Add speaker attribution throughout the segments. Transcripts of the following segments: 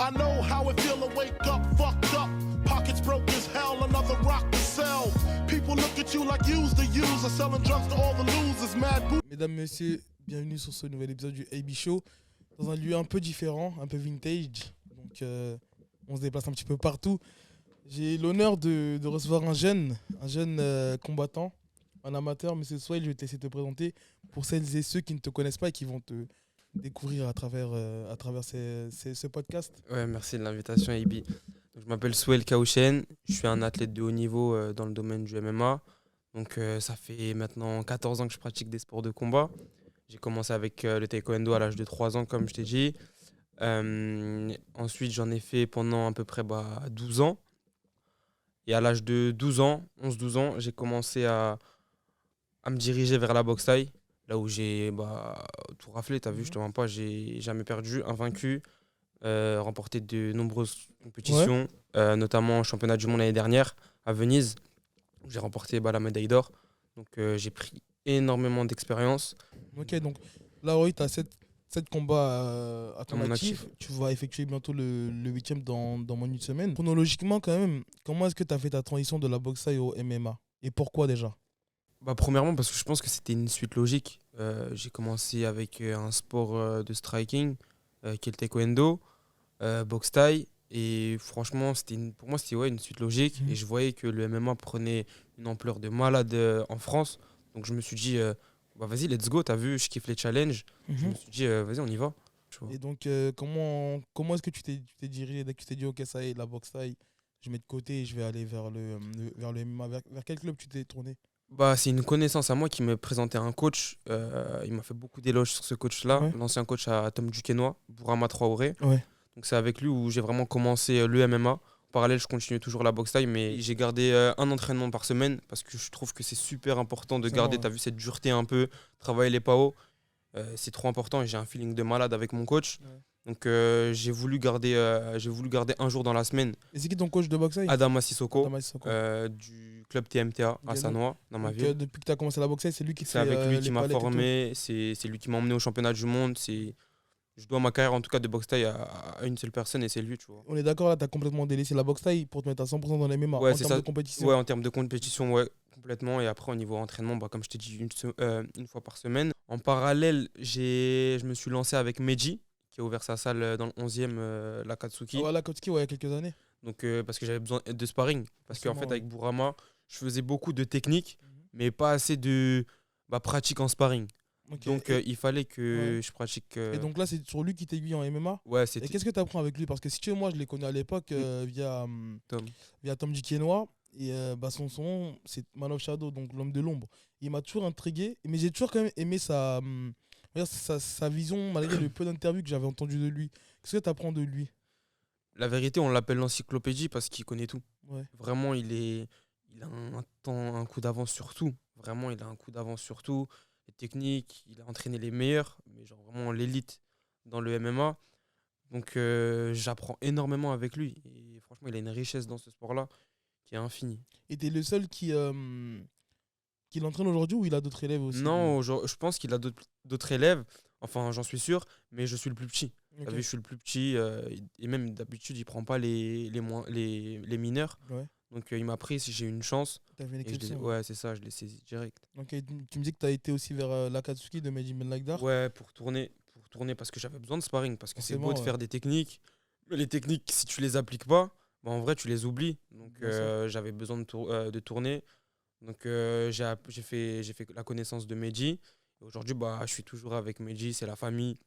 Speaker 1: I know how it feel to wake up, fucked up. Pockets broke as hell, another rock to sell. People look at you like you's the user, selling drugs to all the losers, mad boo.
Speaker 2: Mesdames, messieurs, bienvenue sur ce nouvel épisode du AB Show. Dans un lieu un peu différent, un peu vintage. Donc, on se déplace un petit peu partout. J'ai l'honneur de recevoir un jeune combattant, un amateur. Monsieur Swale, je vais te laisser te présenter pour celles et ceux qui ne te connaissent pas et qui vont te découvrir à travers ce podcast.
Speaker 3: Ouais, merci de l'invitation, AB. Donc, je m'appelle Swale Kaouchen, je suis un athlète de haut niveau dans le domaine du MMA. Donc, ça fait maintenant 14 ans que je pratique des sports de combat. J'ai commencé avec le taekwondo à l'âge de 3 ans, comme je t'ai dit. Ensuite, j'en ai fait pendant à peu près 12 ans. Et à l'âge de 11-12 ans, j'ai commencé à me diriger vers la boxe thaï. Là où j'ai tout raflé, t'as vu, je te mens pas, j'ai jamais perdu, invaincu, remporté de nombreuses compétitions, notamment au championnat du monde l'année dernière à Venise, où j'ai remporté la médaille d'or. Donc j'ai pris énormément d'expérience.
Speaker 2: Ok, donc là, oui, tu as 7 combats à ton actif. Tu vas effectuer bientôt le 8e dans moins d'une semaine. Chronologiquement, quand même, comment est-ce que tu as fait ta transition de la boxe thaï au MMA? Et pourquoi déjà?
Speaker 3: Premièrement, parce que je pense que c'était une suite logique. J'ai commencé avec un sport de striking, qui est le taekwondo, boxe thaï. Et franchement, pour moi, c'était une suite logique. Et je voyais que le MMA prenait une ampleur de malade en France. Donc je me suis dit, vas-y, let's go, t'as vu, je kiffe les challenges. Je me suis dit, vas-y, on y va.
Speaker 2: Et donc, comment est-ce que tu t'es dirigé dès que tu t'es dit, ok, ça y est, la boxe thaï, je mets de côté et je vais aller vers le MMA. Vers quel club tu t'es tourné?
Speaker 3: C'est une connaissance à moi qui me présentait un coach. Il m'a fait beaucoup d'éloges sur ce coach-là, l'ancien coach à Tom Duquesnoy, Bourama Traoré.
Speaker 2: Ouais.
Speaker 3: Donc c'est avec lui où j'ai vraiment commencé le MMA. En parallèle, je continue toujours la boxe thaï, mais j'ai gardé un entraînement par semaine parce que je trouve que c'est super important de garder, t'as vu, cette dureté un peu, travailler les PAO. C'est trop important et j'ai un feeling de malade avec mon coach. Ouais. Donc j'ai voulu garder un jour dans la semaine.
Speaker 2: Et c'est qui ton coach de boxe thaï?
Speaker 3: Adama Sissoko, du club TMTA à Sanois, dans ma ville.
Speaker 2: Depuis que tu as commencé la boxe thaï, c'est lui qui
Speaker 3: C'est avec lui qui m'a formé, c'est lui qui m'a emmené au championnat du monde. Je dois ma carrière en tout cas de boxe thaï à une seule personne et c'est lui, tu vois.
Speaker 2: On est d'accord, là, tu as complètement délaissé la boxe thaï pour te mettre à 100% dans les MMA,
Speaker 3: ouais,
Speaker 2: en termes de compétition.
Speaker 3: Ouais, en termes de compétition, ouais, complètement. Et après, au niveau entraînement, comme je t'ai dit, une fois par semaine. En parallèle, je me suis lancé avec Meji, qui a ouvert sa salle dans le 11e, l'Akatsuki.
Speaker 2: Ah ouais, l'Akatsuki, ouais, il y a quelques années.
Speaker 3: Donc, parce que j'avais besoin de sparring. Parce qu'en fait, avec Bourama, je faisais beaucoup de technique, mais pas assez de pratique en sparring. Okay. Donc il fallait que je pratique.
Speaker 2: Et donc là, c'est sur lui qui t'aiguille en MMA.
Speaker 3: Ouais,
Speaker 2: et qu'est-ce que tu apprends avec lui? Parce que si tu veux, moi, je l'ai connu à l'époque via Tom Duquesnoy. Et son nom, c'est Man of Shadow, donc l'homme de l'ombre. Il m'a toujours intrigué, mais j'ai toujours quand même aimé sa vision, malgré le peu d'interviews que j'avais entendu de lui. Qu'est-ce que tu apprends de lui?
Speaker 3: La vérité, on l'appelle l'encyclopédie parce qu'il connaît tout.
Speaker 2: Ouais.
Speaker 3: Vraiment, il a un coup d'avance sur tout. Vraiment, il a un coup d'avance sur tout. Les techniques, il a entraîné les meilleurs, mais genre vraiment l'élite dans le MMA. Donc j'apprends énormément avec lui. Et franchement, il a une richesse dans ce sport-là qui est infinie.
Speaker 2: Et tu es le seul qui l'entraîne aujourd'hui ou il a d'autres élèves aussi?
Speaker 3: Non, je pense qu'il a d'autres élèves. Enfin, j'en suis sûr, mais je suis le plus petit. Okay. T'as vu, je suis le plus petit. Et même d'habitude, il ne prend pas les mineurs. Ouais. Donc il m'a pris si j'ai une chance.
Speaker 2: T'as fait une exception.
Speaker 3: Ouais, c'est ça, je l'ai saisi direct.
Speaker 2: Okay, tu me dis que tu as été aussi vers l'Akatsuki de Meji Ben Lagdar?
Speaker 3: Ouais, pour tourner parce que j'avais besoin de sparring. Parce que c'est beau de faire des techniques. Mais les techniques, si tu les appliques pas, en vrai, tu les oublies. Donc j'avais besoin de tourner. Donc j'ai fait la connaissance de Meji. Aujourd'hui, je suis toujours avec Meji, c'est la famille.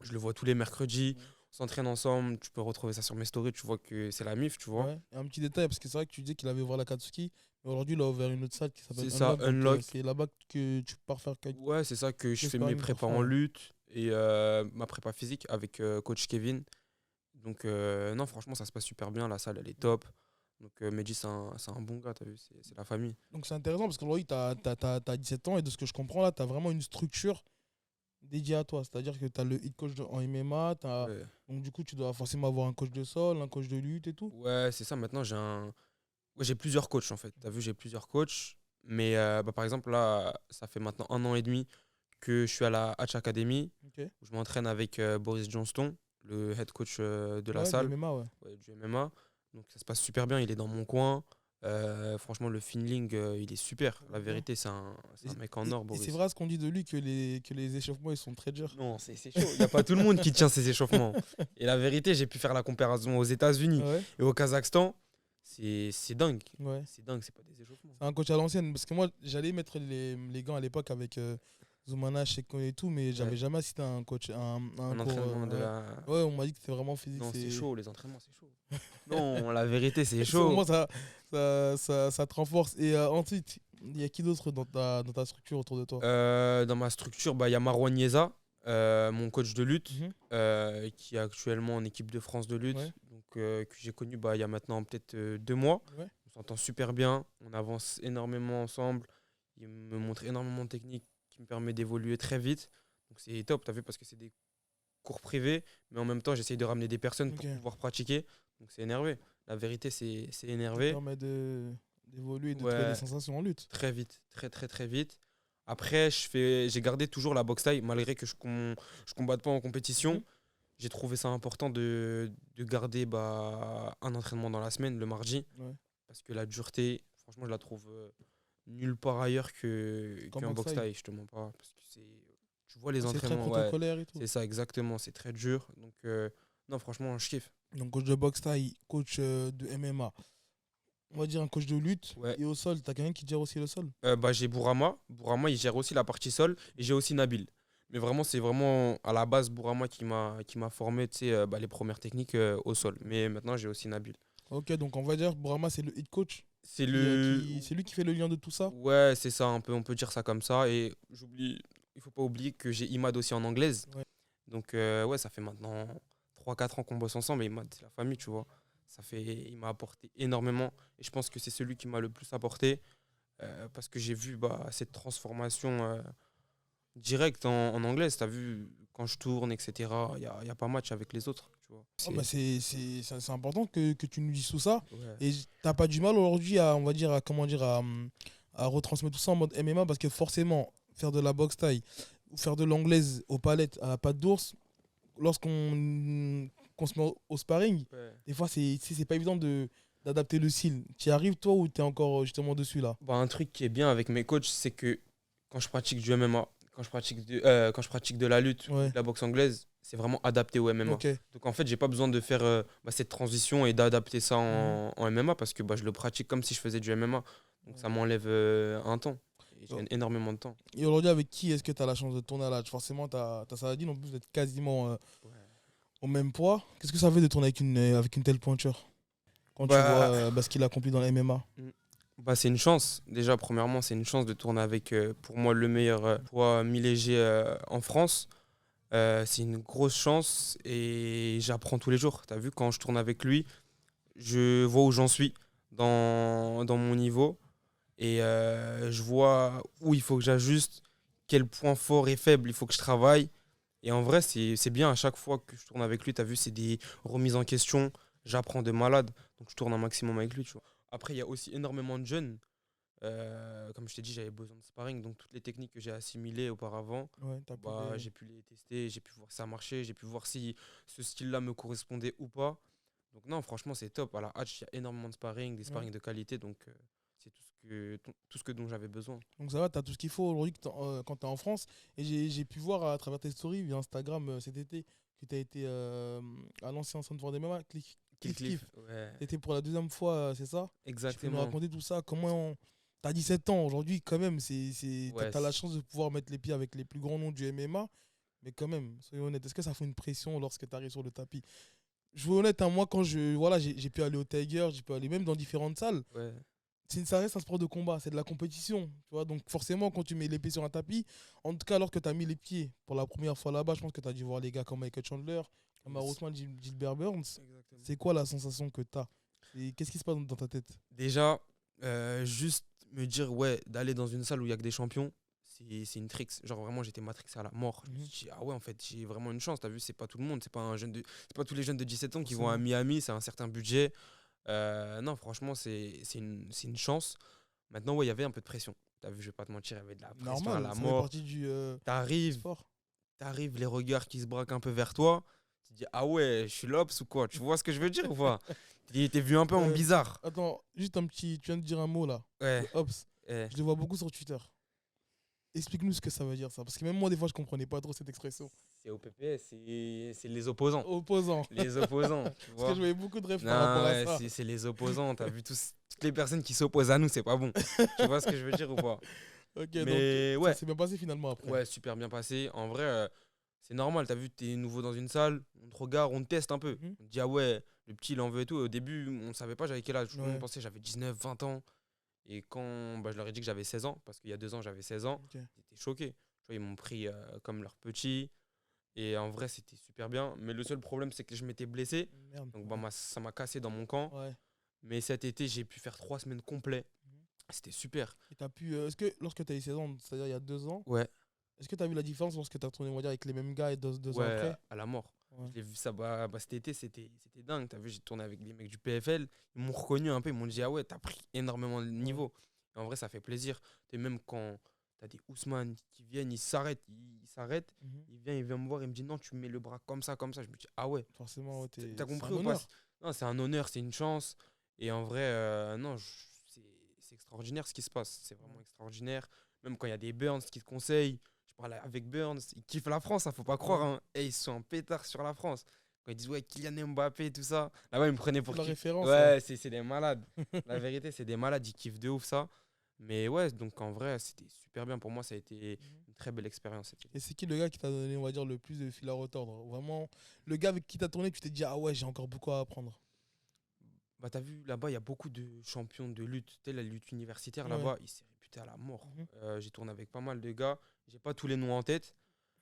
Speaker 3: Je le vois tous les mercredis. On s'entraîne ensemble, tu peux retrouver ça sur mes stories, tu vois que c'est la MIF, tu vois.
Speaker 2: Ouais. Et un petit détail, parce que c'est vrai que tu disais qu'il avait ouvert l'Akatsuki, mais aujourd'hui il a ouvert une autre salle qui s'appelle
Speaker 3: Unlock.
Speaker 2: C'est là-bas que tu pars faire quelque...
Speaker 3: Ouais, c'est ça que je fais mes prépas en lutte et ma prépa physique avec coach Kevin. Donc non, franchement, ça se passe super bien, la salle elle est top. Donc Meji, c'est un bon gars, t'as vu, c'est la famille.
Speaker 2: Donc c'est intéressant parce qu'aujourd'hui t'as 17 ans et de ce que je comprends là, t'as vraiment une structure dédié à toi, c'est-à-dire que tu as le hit coach en MMA, donc du coup tu dois forcément avoir un coach de sol, un coach de lutte et tout.
Speaker 3: Ouais, c'est ça, maintenant j'ai plusieurs coachs en fait, t'as vu, j'ai plusieurs coachs, mais par exemple là, ça fait maintenant 1 an et demi que je suis à la Hatch Academy, où je m'entraîne avec Boris Johnston, le head coach de la
Speaker 2: Ouais,
Speaker 3: salle,
Speaker 2: du MMA, ouais.
Speaker 3: ouais, du MMA. Donc ça se passe super bien, il est dans mon coin. Franchement, le feeling, il est super. La vérité, c'est un mec en or,
Speaker 2: Et c'est
Speaker 3: Boris.
Speaker 2: vrai ce qu'on dit de lui que les échauffements ils sont très durs.
Speaker 3: Non, c'est chaud. Il n'y a pas tout le monde qui tient ses échauffements. Et la vérité, j'ai pu faire la comparaison aux États-Unis
Speaker 2: Ouais,
Speaker 3: et au Kazakhstan. C'est dingue.
Speaker 2: ouais.
Speaker 3: C'est dingue, c'est pas des échauffements.
Speaker 2: C'est un coach à l'ancienne. Parce que moi, j'allais mettre les gants à l'époque avec Zoumana, Cheko et tout, mais j'avais
Speaker 3: Ouais.
Speaker 2: jamais assisté à un coach, un
Speaker 3: Un
Speaker 2: cours.
Speaker 3: entraînement de
Speaker 2: Ouais.
Speaker 3: la.
Speaker 2: Ouais, on m'a dit que c'était vraiment physique.
Speaker 3: Non, c'est chaud, les entraînements, c'est chaud. Non, la vérité, c'est
Speaker 2: Au
Speaker 3: chaud.
Speaker 2: moins, ça te renforce. Et ensuite, il y a qui d'autre dans ta structure autour de toi?
Speaker 3: Dans ma structure, bah, y a Marouane Nieza, mon coach de lutte,
Speaker 2: Mhm.
Speaker 3: qui est actuellement en équipe de France de lutte,
Speaker 2: Ouais.
Speaker 3: donc, que j'ai connu bah, il y a maintenant peut-être 2 mois.
Speaker 2: Ouais.
Speaker 3: On s'entend super bien, on avance énormément ensemble. Il me montre énormément de techniques qui me permet d'évoluer très vite. Donc c'est top, t'as vu, parce que c'est des cours privés, mais en même temps, j'essaye de ramener des personnes pour
Speaker 2: Ok.
Speaker 3: pouvoir pratiquer. Donc c'est énervé. La vérité, c'est
Speaker 2: Ça
Speaker 3: énervé.
Speaker 2: te permet d'évoluer et de
Speaker 3: Ouais.
Speaker 2: trouver des sensations en lutte.
Speaker 3: Très vite, très très très vite. Après, j'ai gardé toujours la boxe taille, malgré que je combatte pas en compétition.
Speaker 2: Mhm.
Speaker 3: J'ai trouvé ça important de garder bah, un entraînement dans la semaine, le mardi,
Speaker 2: Ouais.
Speaker 3: parce que la dureté, franchement, je la trouve nulle part ailleurs
Speaker 2: Qu'en
Speaker 3: qu'en
Speaker 2: boxe
Speaker 3: boxe
Speaker 2: taille.
Speaker 3: taille, je te mens pas. Parce que tu vois les
Speaker 2: C'est très
Speaker 3: entraînements, ouais,
Speaker 2: protocolaire et tout.
Speaker 3: c'est ça exactement, c'est très dur. Donc, non, franchement, je kiffe.
Speaker 2: Donc, coach de boxe taille, coach de MMA. On va dire un coach de lutte.
Speaker 3: Ouais.
Speaker 2: Et au sol, t'as quelqu'un qui gère aussi le sol?
Speaker 3: Bah, j'ai Bourama. Bourama, il gère aussi la partie sol. Et j'ai aussi Nabil. Mais vraiment, c'est vraiment à la base Bourama qui m'a formé tu sais, bah, les premières techniques au sol. Mais maintenant, j'ai aussi Nabil.
Speaker 2: Ok, donc on va dire Brahma, c'est le head coach.
Speaker 3: C'est le.
Speaker 2: C'est lui qui fait le lien de tout ça.
Speaker 3: Ouais, c'est ça, on peut dire ça comme ça. Et il faut pas oublier que j'ai Imad aussi en anglaise.
Speaker 2: Ouais.
Speaker 3: Donc, ouais, ça fait maintenant 3 4 ans qu'on bosse ensemble. Et Imad, c'est la famille, tu vois. Il m'a apporté énormément. Et je pense que c'est celui qui m'a le plus apporté. Parce que j'ai vu bah, cette transformation directe en anglaise. Tu as vu, quand je tourne, etc., il y a pas match avec les autres. Tu vois.
Speaker 2: Oh, bah, c'est important que tu nous dises tout ça.
Speaker 3: Ouais.
Speaker 2: Et t'as pas du mal aujourd'hui à, on va dire, à retransmettre tout ça en mode MMA parce que forcément, faire de la boxe taille ou faire de l'anglaise aux palettes à la patte d'ours, qu'on se met au sparring,
Speaker 3: Ouais.
Speaker 2: des fois, c'est pas évident d'adapter le style. Tu y arrives, toi, ou t'es encore justement dessus là?
Speaker 3: Bah, un truc qui est bien avec mes coachs, c'est que quand je pratique du MMA, quand je pratique de la lutte,
Speaker 2: Ouais.
Speaker 3: de la boxe anglaise, c'est vraiment adapté au MMA.
Speaker 2: Ok.
Speaker 3: Donc en fait, j'ai pas besoin de faire bah, cette transition et d'adapter ça en MMA parce que bah, je le pratique comme si je faisais du MMA. Donc ça m'enlève un temps. Et je gagne énormément de temps.
Speaker 2: Et aujourd'hui, avec qui est-ce que tu as la chance de tourner à l'âge? Forcément, tu as Saladin, en plus d'être quasiment au même poids. Qu'est-ce que ça fait de tourner avec une telle pointure quand tu
Speaker 3: Bah,
Speaker 2: vois ce qu'il a accompli dans le MMA?
Speaker 3: Bah, c'est une chance. Déjà, premièrement, c'est une chance de tourner avec, pour moi, le meilleur poids mi-léger en France. C'est une grosse chance et j'apprends tous les jours. Tu as vu, quand je tourne avec lui, je vois où j'en suis dans mon niveau et je vois où il faut que j'ajuste, quel point fort et faible il faut que je travaille. Et en vrai, c'est bien. À chaque fois que je tourne avec lui, tu as vu, c'est des remises en question. J'apprends de malade. Donc, je tourne un maximum avec lui. Tu vois. Après, il y a aussi énormément de jeunes. Comme je t'ai dit, j'avais besoin de sparring. Donc, toutes les techniques que j'ai assimilées auparavant,
Speaker 2: Ouais, t'as pu
Speaker 3: bah,
Speaker 2: les-
Speaker 3: j'ai pu les tester. J'ai pu voir si ça marchait. J'ai pu voir si ce style-là me correspondait ou pas. Donc, non, franchement, c'est top. À la Hatch, il y a énormément de sparring, des sparring de qualité. Donc, c'est tout ce dont j'avais besoin.
Speaker 2: Donc ça va, tu as tout ce qu'il faut aujourd'hui quand tu es en France. Et j'ai pu voir à travers tes stories via Instagram cet été que tu as été à l'ancien centre de MMA, Cliff Cliff.
Speaker 3: Ouais,
Speaker 2: Tu étais pour la deuxième fois, c'est ça? Tu peux nous
Speaker 3: exactement.
Speaker 2: raconter tout ça? T'as 17 ans aujourd'hui, quand même.
Speaker 3: Ouais,
Speaker 2: T'as la chance de pouvoir mettre les pieds avec les plus grands noms du MMA. Mais quand même, soyons honnêtes, est-ce que ça fait une pression lorsque tu arrives sur le tapis? Je veux honnête, hein, moi, quand j'ai pu aller au Tiger, j'ai pu aller même dans différentes salles.
Speaker 3: ouais.
Speaker 2: Ça reste un sport de combat, c'est de la compétition. Tu vois, donc forcément, quand tu mets les pieds sur un tapis, en tout cas, alors que tu as mis les pieds pour la première fois là-bas, je pense que tu as dû voir les gars comme Michael Chandler, comme Ousmane Gilbert Burns.
Speaker 3: Exactement.
Speaker 2: C'est quoi la sensation que tu as? Qu'est-ce qui se passe dans ta tête?
Speaker 3: Déjà, juste me dire, ouais, d'aller dans une salle où il y a que des champions, c'est une tricks. Genre vraiment, j'étais matrixé à la mort. Je me suis dit, ah ouais, en fait, j'ai vraiment une chance. T'as vu, c'est pas tout le monde, c'est pas tous les jeunes de 17 ans qui vont à Miami, c'est un certain budget. Non, franchement, c'est une chance. Maintenant, ouais, il y avait un peu de pression. T'as vu, je vais pas te mentir, il y avait de la pression à
Speaker 2: Normal,
Speaker 3: la
Speaker 2: ça fait
Speaker 3: mort.
Speaker 2: partie du
Speaker 3: T'arrives,
Speaker 2: sport.
Speaker 3: les regards qui se braquent un peu vers toi. Tu te dis, ah ouais, je suis l'Obs ou quoi? Tu vois ce que je veux dire ou pas? T'es vu un peu en
Speaker 2: Euh,
Speaker 3: bizarre.
Speaker 2: Attends, juste un petit. Tu viens de dire un mot là.
Speaker 3: Ouais.
Speaker 2: Le Ops.
Speaker 3: Ouais.
Speaker 2: Je le vois beaucoup sur Twitter. Explique-nous ce que ça veut dire ça. Parce que même moi, des fois, je comprenais pas trop cette expression.
Speaker 3: C'est OPPS, c'est les opposants.
Speaker 2: Opposant.
Speaker 3: Les opposants, tu
Speaker 2: Parce que
Speaker 3: vois.
Speaker 2: je voyais beaucoup de rêves par
Speaker 3: Non,
Speaker 2: rapport à
Speaker 3: ouais,
Speaker 2: ça.
Speaker 3: c'est les opposants. T'as vu toutes les personnes qui s'opposent à nous, c'est pas bon. Tu vois ce que je veux dire ou pas?
Speaker 2: Ok,
Speaker 3: Mais
Speaker 2: donc
Speaker 3: ouais,
Speaker 2: ça s'est bien passé finalement après.
Speaker 3: ouais, super bien passé. En vrai, c'est normal. T'as vu, t'es nouveau dans une salle, on te regarde, on te teste un peu.
Speaker 2: Mhm.
Speaker 3: On te dit, ah ouais, le petit, il en veut et tout. Et au début, on savait pas j'avais quel âge. Tout le
Speaker 2: Ouais.
Speaker 3: monde pensait que j'avais 19, 20 ans. Et quand je leur ai dit que j'avais 16 ans, parce qu'il y a 2 ans, j'avais 16 ans,
Speaker 2: Ok.
Speaker 3: ils étaient choqués. Tu vois, ils m'ont pris comme leur petit. Et en vrai, c'était super bien. Mais le seul problème, c'est que je m'étais blessé.
Speaker 2: Merde.
Speaker 3: Donc, bah, ça m'a cassé dans mon camp.
Speaker 2: Ouais.
Speaker 3: Mais cet été, j'ai pu faire 3 semaines complètes.
Speaker 2: Mhm.
Speaker 3: C'était super.
Speaker 2: Et t'as pu. Est-ce que lorsque tu as eu 16 ans, c'est-à-dire il y a 2 ans,
Speaker 3: Ouais,
Speaker 2: est-ce que tu as vu la différence lorsque tu as tourné on va dire, avec les mêmes gars et 2 ans
Speaker 3: ouais,
Speaker 2: après?
Speaker 3: à la mort.
Speaker 2: Ouais.
Speaker 3: J'ai vu ça cet été, c'était dingue. T'as vu, j'ai tourné avec des mecs du PFL. Ils m'ont reconnu un peu. Ils m'ont dit, ah ouais, t'as pris énormément de niveau. Et en vrai, ça fait plaisir. Et même quand t'as des Ousmane qui viennent, ils s'arrêtent.
Speaker 2: Mhm.
Speaker 3: Il vient me voir, il me dit, non, tu mets le bras comme ça, comme ça. Je me dis, ah ouais.
Speaker 2: Forcément, ouais,
Speaker 3: T'as
Speaker 2: c'est
Speaker 3: compris
Speaker 2: un
Speaker 3: ou pas?
Speaker 2: honneur.
Speaker 3: Non, c'est un honneur, c'est une chance. Et en vrai, non, c'est extraordinaire ce qui se passe. C'est vraiment extraordinaire. Même quand il y a des Burns qui te conseillent. Je parle avec Burns, ils kiffent la France, faut pas croire.
Speaker 2: Ouais.
Speaker 3: Hein. Et ils sont en pétard sur la France. Quand ils disent, ouais, Kylian Mbappé, tout ça. Là-bas, ils me prenaient pour
Speaker 2: C'est la
Speaker 3: qui?
Speaker 2: référence.
Speaker 3: Ouais, c'est des malades. La vérité, c'est des malades, ils kiffent de ouf ça. Mais ouais, donc en vrai, c'était super bien. Pour moi, ça a été une très belle expérience.
Speaker 2: Et c'est qui le gars qui t'a donné, on va dire, le plus de fil à retordre? Vraiment, le gars avec qui t'as tourné, tu t'es dit, ah ouais, j'ai encore beaucoup à apprendre.
Speaker 3: Bah, t'as vu, là-bas, il y a beaucoup de champions de lutte. Tu sais, la lutte universitaire,
Speaker 2: Ouais.
Speaker 3: là-bas, il s'est réputé à la mort.
Speaker 2: Mhm.
Speaker 3: J'ai tourné avec pas mal de gars. J'ai pas tous les noms en tête,